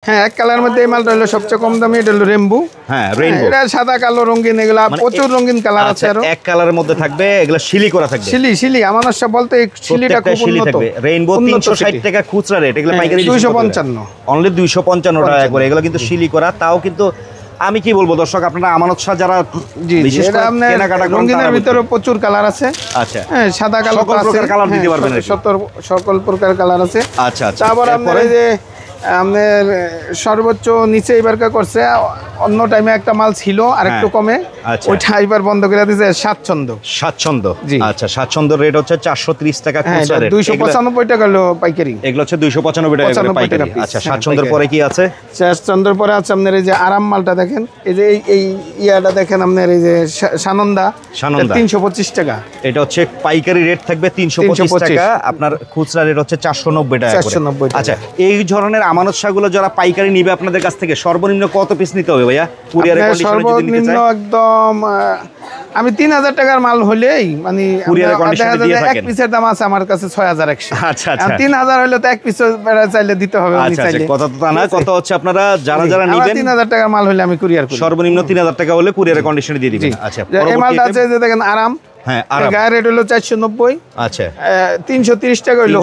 হ্যাঁ, এক কালারের মধ্যে এই মালটা হলো সবচেয়ে কম দামি, এটা হলো রেইনবো। হ্যাঁ, রেইনবো। এটা সাদা কালো রঙিন, এগুলা প্রচুর রঙিন কালার আছে। আর এক কালারের মধ্যে থাকবে, এগুলা শিলি করা থাকবে। শিলি আমানসা বলতে এই শিলিটা খুব উন্নত। রেইনবো 360 টাকা খুচরা রেট, এগুলা পাইকারি 255, অনলি 255 টাকা করে। এগুলা কিন্তু শিলি করা, তাও কিন্তু আমি কি বলবো দর্শক, আপনারা আমানত শাহ যারা বিশেষ করে কেনাকাটা করেন, রঙিনের ভিতরে প্রচুর কালার আছে। আচ্ছা, হ্যাঁ, সাদা কালো সকল প্রকার কালার দিতে পারবেন, সকল প্রকার কালার আছে। আচ্ছা আচ্ছা। তারপর আপনার এই যে আপনার সর্বোচ্চ নিচে এবারকার করছে, অন্য টাইমে একটা মাল ছিল আর একটু কমে, ওইটা এবার বন্ধ করে দিয়েছে। স্বাচ্ছন্দ্য। আচ্ছা, স্বাচ্ছন্দ্যের রেট হচ্ছে 430 টাকা খুচরা রেট, 295 টাকা হলো পাইকারি। এগুলো হচ্ছে 295 টাকা করে পাইকারি। আচ্ছা, স্বাচ্ছন্দ্যের পরে কি আছে? স্বাচ্ছন্দ্যের পরে আছে আপনার এই যে আরাম মালটা দেখেন, এই যে এই ইয়াটা দেখেন আপনার, এই যে সানন্দা 325 টাকা। এটা হচ্ছে পাইকারি রেট থাকবে 325 টাকা, আপনার খুচরা রেট হচ্ছে 490 টাকা। আচ্ছা, এই ধরনের আমানত শাহগুলো যারা পাইকারি নিবে আপনাদের কাছ থেকে সর্বনিম্ন কত পিস নিতে হবে ভাইয়া? কুরিয়ারের কন্ডিশনে যদি নিতে চাই, একদম আমি 3000 টাকার মাল হলেই মানে কুরিয়ারের কন্ডিশনে দিয়ে থাকেন। এক পিসের দাম আছে আমার কাছে 6100। আচ্ছা আচ্ছা, 3000 হলে তো এক পিস চাইলে দিতে হবে। আচ্ছা আচ্ছা, কথা তো তা না, কথা হচ্ছে আপনারা যারা নেবেন 3000 টাকার মাল হলে আমি কুরিয়ার করি, সর্বনিম্ন 3000 টাকা হলে কুরিয়ারের কন্ডিশনে দিয়ে দিবেন। আচ্ছা, এই মালটা আছে যে দেখেন আরাম, হ্যাঁ, গায়ের রেট হলো 490। আচ্ছা, 330 টাকা হলো।